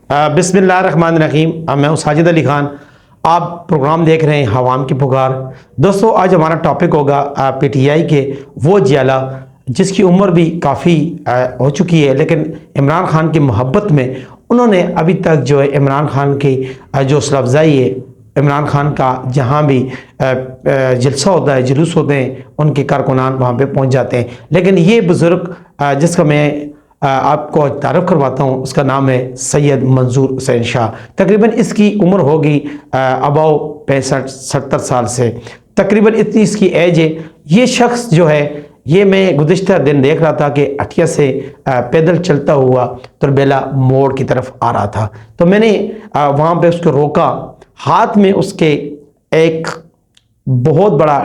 बिस्मिल्लाहिर्रहमानिर्रहीम। मैं हूँ साजिद अली खान। आप प्रोग्राम देख रहे हैं हवाम की पुकार। दोस्तों, आज हमारा टॉपिक होगा पीटीआई के वो जियाला जिसकी उम्र भी काफ़ी हो चुकी है, लेकिन इमरान खान की मोहब्बत में उन्होंने अभी तक जो है इमरान खान की जो हौसला अफजाई है, इमरान खान का जहाँ भी जलसा होता है, जुलूस होते हैं, उनके कारकुनान वहाँ पे पहुँच जाते हैं। लेकिन ये बुज़ुर्ग जिसका मैं आपको तारुफ करवाता हूँ, उसका नाम है सैयद मंजूर हुसैन शाह। तकरीबन इसकी उम्र होगी अबाउ 65-70 साल से, तकरीबन इतनी इसकी एज है। ये शख्स जो है, ये मैं गुज़िश्ता दिन देख रहा था कि अठिया से पैदल चलता हुआ तुरबेला मोड़ की तरफ आ रहा था। तो मैंने वहाँ पे उसको रोका। हाथ में उसके एक बहुत बड़ा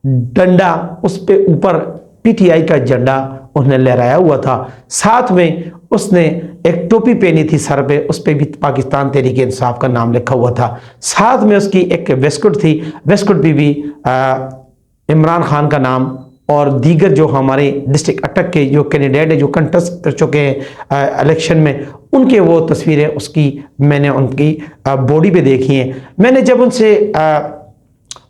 डंडा, उस पे ऊपर पीटीआई का झंडा उसने लहराया हुआ था। साथ में उसने एक टोपी पहनी थी सर पे, उस पे भी पाकिस्तान तहरीक इंसाफ का नाम लिखा हुआ था। साथ में उसकी एक वेस्टकोट थी, वेस्टकोट पे भी इमरान खान का नाम और दीगर जो हमारे डिस्ट्रिक्ट अटक के जो कैंडिडेट है, जो कंटेस्ट कर चुके हैं इलेक्शन में, उनके वो तस्वीरें उसकी मैंने उनकी बॉडी पे देखी हैं। मैंने जब उनसे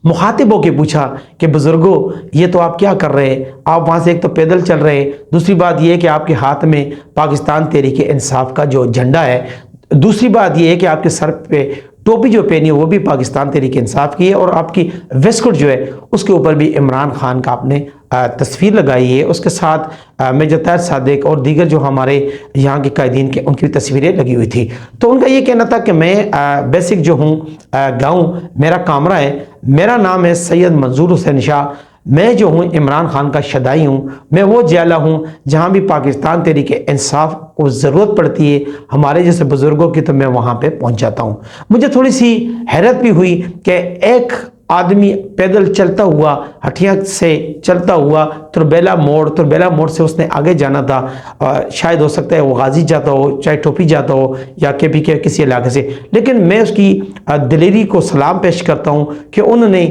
मुखातिब होकर पूछा कि बुजुर्गो, ये तो आप क्या कर रहे हैं? आप वहाँ से एक तो पैदल चल रहे हैं, दूसरी बात ये है कि आपके हाथ में पाकिस्तान तहरीक इंसाफ का जो झंडा है, दूसरी बात ये है कि आपके सर पे टोपी जो पहनी है वो भी पाकिस्तान तहरीक इंसाफ की है, और आपकी वेस्टकोट जो है उसके ऊपर भी इमरान खान का आपने तस्वीर लगाई है। उसके साथ मेजर ताहिर सादिक और दीगर जो हमारे यहाँ के कायदीन के उनकी भी तस्वीरें लगी हुई थी। तो उनका ये कहना था कि मैं बेसिक जो हूँ गाँव मेरा कामरा है, मेरा नाम है सैयद मंजूर हुसैन शाह, मैं जो हूँ इमरान खान का शदाई हूँ, मैं वो जियाला हूँ जहाँ भी पाकिस्तान तहरीक इंसाफ को ज़रूरत पड़ती है हमारे जैसे बुज़ुर्गों की, तो मैं वहाँ पे पहुँच जाता हूँ। मुझे थोड़ी सी हैरत भी हुई कि एक आदमी पैदल चलता हुआ, हटिया से चलता हुआ तुरबेला मोड़ से उसने आगे जाना था। शायद हो सकता है वो गाजी जाता हो, चाहे टोपी जाता हो, या केपी के किसी इलाके से। लेकिन मैं उसकी दिलेरी को सलाम पेश करता हूँ कि उन्होंने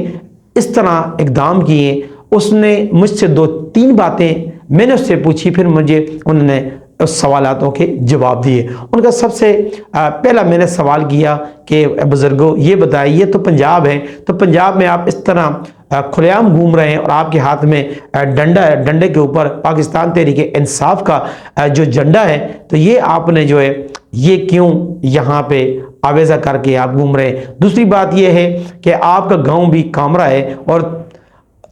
इस तरह इकदाम किए। उसने मुझसे 2-3 बातें मैंने उससे पूछी, फिर मुझे उन्होंने उस सवालातों के जवाब दिए। उनका सबसे पहला मैंने सवाल किया कि बुजुर्गो ये बताइए, ये तो पंजाब है, तो पंजाब में आप इस तरह खुलेआम घूम रहे हैं और आपके हाथ में डंडा है, डंडे के ऊपर पाकिस्तान तहरीक इंसाफ का जो झंडा है, तो ये आपने जो है ये क्यों यहाँ पे आवेज़ा करके आप घूम रहे हैं? दूसरी बात ये है कि आपका गांव भी कामरा है, और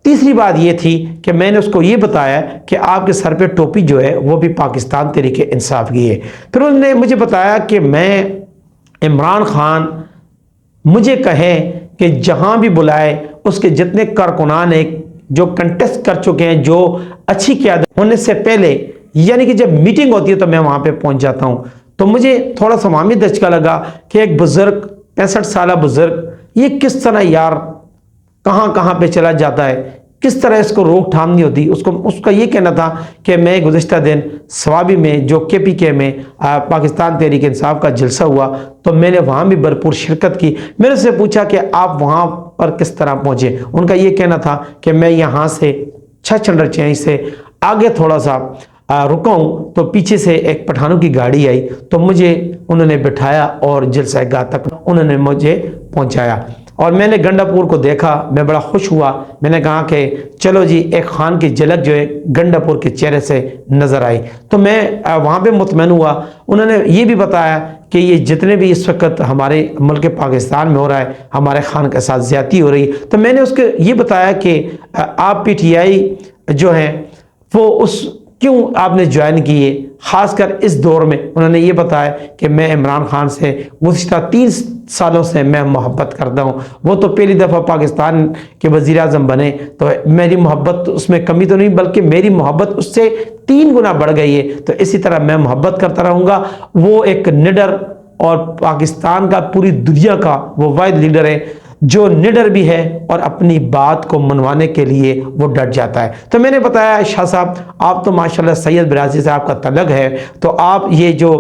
तीसरी बात ये थी कि मैंने उसको ये बताया कि आपके सर पे टोपी जो है वो भी पाकिस्तान तहरीक इंसाफ की है। फिर उन्होंने मुझे बताया कि मैं इमरान खान मुझे कहे कि जहाँ भी बुलाए उसके जितने कारकुनान हैं जो कंटेस्ट कर चुके हैं, जो अच्छी क़यादत होने से पहले, यानी कि जब मीटिंग होती है तो मैं वहाँ पे पहुँच जाता हूँ। तो मुझे थोड़ा सा मामी दचका लगा कि एक बुज़ुर्ग 65 साल बुज़ुर्ग ये किस तरह यार कहाँ कहाँ पे चला जाता है, किस तरह इसको रोकथाम नहीं होती। उसका ये कहना था कि मैं गुज़िश्ता दिन सवाबी में जो KPK में पाकिस्तान तहरीक इंसाफ का जलसा हुआ, तो मैंने वहाँ भी भरपूर शिरकत की। मैंने उससे पूछा कि आप वहाँ पर किस तरह पहुँचे? उनका ये कहना था कि मैं यहाँ से 6 चंडर चेंज से आगे थोड़ा सा रुका हूँ, तो पीछे से एक पठानों की गाड़ी आई, तो मुझे उन्होंने बिठाया और जलसा गाह तक उन्होंने मुझे पहुँचाया। और मैंने गंडापुर को देखा, मैं बड़ा खुश हुआ। मैंने कहा कि चलो जी, एक खान की झलक जो है गंडापुर के चेहरे से नज़र आई। तो मैं वहाँ पे मुतमईन हुआ। उन्होंने ये भी बताया कि ये जितने भी इस वक्त हमारे मुल्क पाकिस्तान में हो रहा है, हमारे खान के साथ ज़्यादती हो रही है, तो मैंने उसको ये बताया कि आप PTI जो है वो उस क्यों आपने ज्वाइन की है, ख़ासकर इस दौर में। उन्होंने ये बताया कि मैं इमरान खान से गुज़िश्ता 3 सालों से मैं मोहब्बत करता हूँ। वो तो पहली दफ़ा पाकिस्तान के वज़ीर आज़म बने, तो मेरी मोहब्बत उसमें कमी तो नहीं, बल्कि मेरी मोहब्बत उससे 3 गुना बढ़ गई है। तो इसी तरह मैं मोहब्बत करता रहूँगा। वो एक निडर और पाकिस्तान का, पूरी दुनिया का वो वाहिद लीडर है जो निडर भी है और अपनी बात को मनवाने के लिए वो डट जाता है। तो मैंने बताया, शाह साहब आप तो माशाल्लाह सैयद बिरादरी से आपका तलक है, तो आप ये जो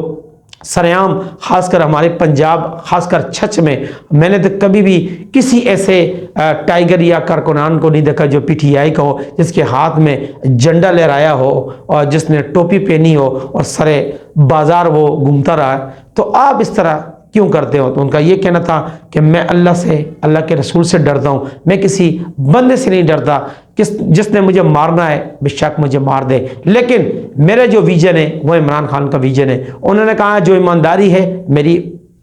सरेआम खासकर हमारे पंजाब, खासकर छछ में मैंने तो कभी भी किसी ऐसे टाइगर या कारकुनान को नहीं देखा जो PTI का हो, जिसके हाथ में झंडा लहराया हो और जिसने टोपी पहनी हो और सरे बाजार वो घूमता रहा। تو آپ اس طرح کیوں کرتے ہو؟ تو ان کا یہ کہنا تھا کہ میں اللہ سے، اللہ کے رسول سے ڈرتا ہوں، میں کسی بندے سے نہیں ڈرتا، جس نے مجھے مارنا ہے بے شک مجھے مار دے، لیکن میرا جو ویژن ہے وہ عمران خان کا ویژن ہے۔ انہوں نے کہا جو ایمانداری ہے میری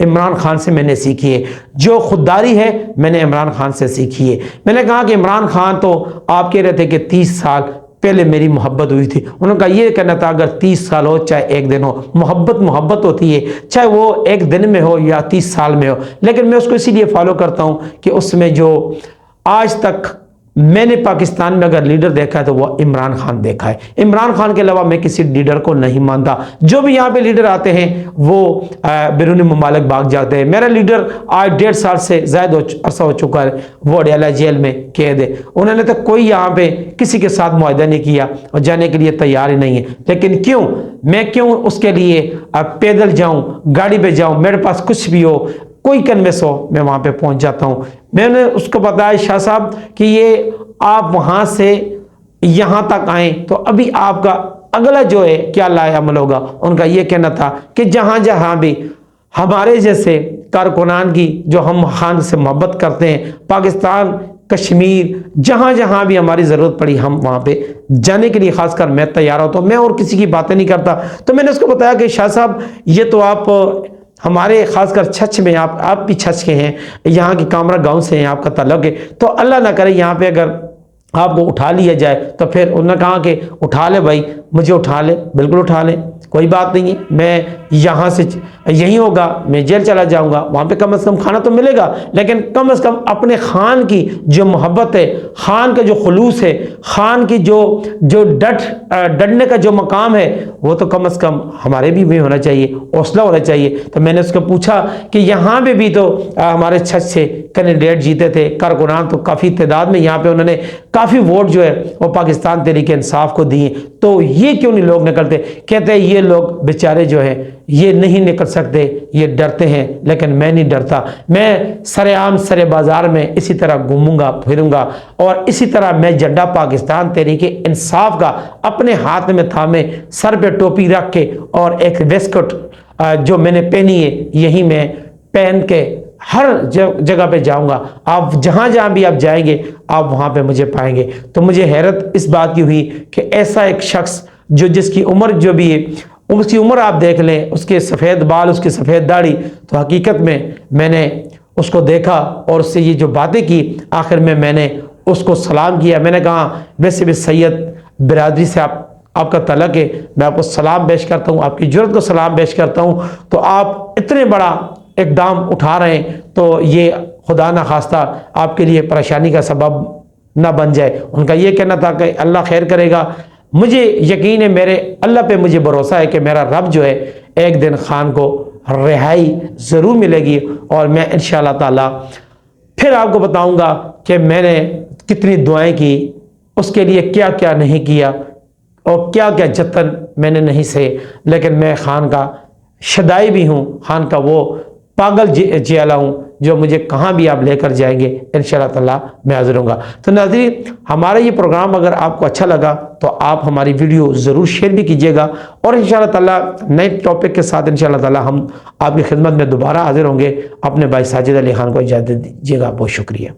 عمران خان سے میں نے سیکھی ہے، جو خودداری ہے میں نے عمران خان سے سیکھی ہے۔ میں نے کہا کہ عمران خان تو آپ کہہ رہے تھے کہ 30 سال پہلے میری محبت ہوئی تھی، انہوں نے کہا یہ کہنا تھا اگر 30 سال ہو چاہے ایک دن ہو، محبت ہوتی ہے، چاہے وہ ایک دن میں ہو یا 30 سال میں ہو، لیکن میں اس کو اسی لیے فالو کرتا ہوں کہ اس میں جو آج تک میں نے پاکستان میں اگر لیڈر دیکھا ہے تو وہ عمران خان دیکھا ہے۔ عمران خان کے علاوہ میں کسی لیڈر کو نہیں مانتا۔ جو بھی یہاں پہ لیڈر آتے ہیں وہ بیرون ممالک بھاگ جاتے ہیں۔ میرا لیڈر آج 1.5 سال سے زائد عرصہ ہو چکا ہے، وہ اڈیالہ جیل میں قید ہے، انہوں نے تو کوئی یہاں پہ کسی کے ساتھ معاہدہ نہیں کیا اور جانے کے لیے تیار ہی نہیں ہے۔ لیکن میں کیوں اس کے لیے پیدل جاؤں، گاڑی پہ جاؤں، میرے پاس کچھ بھی ہو، کوئی کنوینس ہو، میں وہاں پہ پہنچ جاتا ہوں۔ میں نے اس کو بتایا شاہ صاحب کہ یہ آپ وہاں سے یہاں تک آئیں تو ابھی آپ کا اگلا جو ہے کیا لائے عمل ہوگا؟ ان کا یہ کہنا تھا کہ جہاں جہاں بھی ہمارے جیسے کارکنان کی جو ہم خان سے محبت کرتے ہیں، پاکستان، کشمیر، جہاں جہاں بھی ہماری ضرورت پڑی ہم وہاں پہ جانے کے لیے خاص کر میں تیار ہوتا ہوں، میں اور کسی کی باتیں نہیں کرتا۔ تو میں نے اس کو بتایا کہ شاہ صاحب یہ تو آپ ہمارے خاص کر چھچ میں، آپ بھی چھچ کے ہیں، یہاں کی کامرا گاؤں سے ہیں، آپ کا تعلق ہے، تو اللہ نہ کرے یہاں پہ اگر آپ کو اٹھا لیا جائے تو پھر انہوں نے کہا کہ اٹھا لے بھائی، مجھے اٹھا لے، بالکل اٹھا لے، کوئی بات نہیں ہے، میں یہاں سے یہی ہوگا، میں جیل چلا جاؤں گا، وہاں پہ کم از کم کھانا تو ملے گا، لیکن کم از کم اپنے خان کی جو محبت ہے، خان کا جو خلوص ہے، خان کی جو ڈٹنے کا جو مقام ہے، وہ تو کم از کم ہمارے بھی ہونا چاہیے، حوصلہ ہونا چاہیے۔ تو میں نے اس کو پوچھا کہ یہاں پہ بھی تو ہمارے چھت سے کینڈیڈیٹ جیتے تھے، کارکنان تو کافی تعداد میں یہاں پہ انہوں نے کافی ووٹ جو ہے وہ پاکستان تحریک انصاف کو دیے، تو یہ کیوں نہیں لوگ نکلتے؟ کہتے ہیں یہ لوگ بیچارے جو ہیں یہ نہیں نکل سکتے، یہ ڈرتے ہیں، لیکن میں نہیں ڈرتا، میں سر عام سر بازار میں اسی طرح گھوموں گا پھروں گا، اور اسی طرح میں جھنڈا پاکستان تحریک انصاف کا اپنے ہاتھ میں تھامے، سر پہ ٹوپی رکھ کے اور ایک ویسکٹ جو میں نے پہنی ہے یہی میں پہن کے ہر جگہ پہ جاؤں گا، آپ جہاں جہاں بھی آپ جائیں گے آپ وہاں پہ مجھے پائیں گے۔ تو مجھے حیرت اس بات کی ہوئی کہ ایسا ایک شخص جو جس کی عمر جو بھی ہے، اس کی عمر آپ دیکھ لیں، اس کے سفید بال، اس کی سفید داڑھی، تو حقیقت میں نے اس کو دیکھا اور اس سے یہ جو باتیں کی، آخر میں نے اس کو سلام کیا۔ میں نے کہا ویسے بھی سید برادری سے آپ کا تعلق ہے، میں آپ کو سلام پیش کرتا ہوں، آپ کی جرأت کو سلام پیش کرتا ہوں، تو آپ اتنے بڑا اقدام اٹھا رہے ہیں تو یہ خدا نہ خواستہ آپ کے لیے پریشانی کا سبب نہ بن جائے۔ ان کا یہ کہنا تھا کہ اللہ خیر کرے گا، مجھے یقین ہے، میرے اللہ پہ مجھے بھروسہ ہے کہ میرا رب جو ہے ایک دن خان کو رہائی ضرور ملے گی، اور میں انشاءاللہ تعالی پھر آپ کو بتاؤں گا کہ میں نے کتنی دعائیں کی، اس کے لیے کیا کیا نہیں کیا، اور کیا کیا جتن میں نے نہیں سہے، لیکن میں خان کا شدائی بھی ہوں، خان کا وہ پاگل جیالہ ہوں جو مجھے کہاں بھی آپ لے کر جائیں گے انشاءاللہ تعالی میں حاضر ہوں گا۔ تو ناظرین، ہمارا یہ پروگرام اگر آپ کو اچھا لگا تو آپ ہماری ویڈیو ضرور شیئر بھی کیجیے گا، اور انشاءاللہ تعالی نئے ٹاپک کے ساتھ انشاءاللہ تعالی ہم آپ کی خدمت میں دوبارہ حاضر ہوں گے۔ اپنے بھائی ساجد علی خان کو اجازت دیجیے گا، بہت شکریہ۔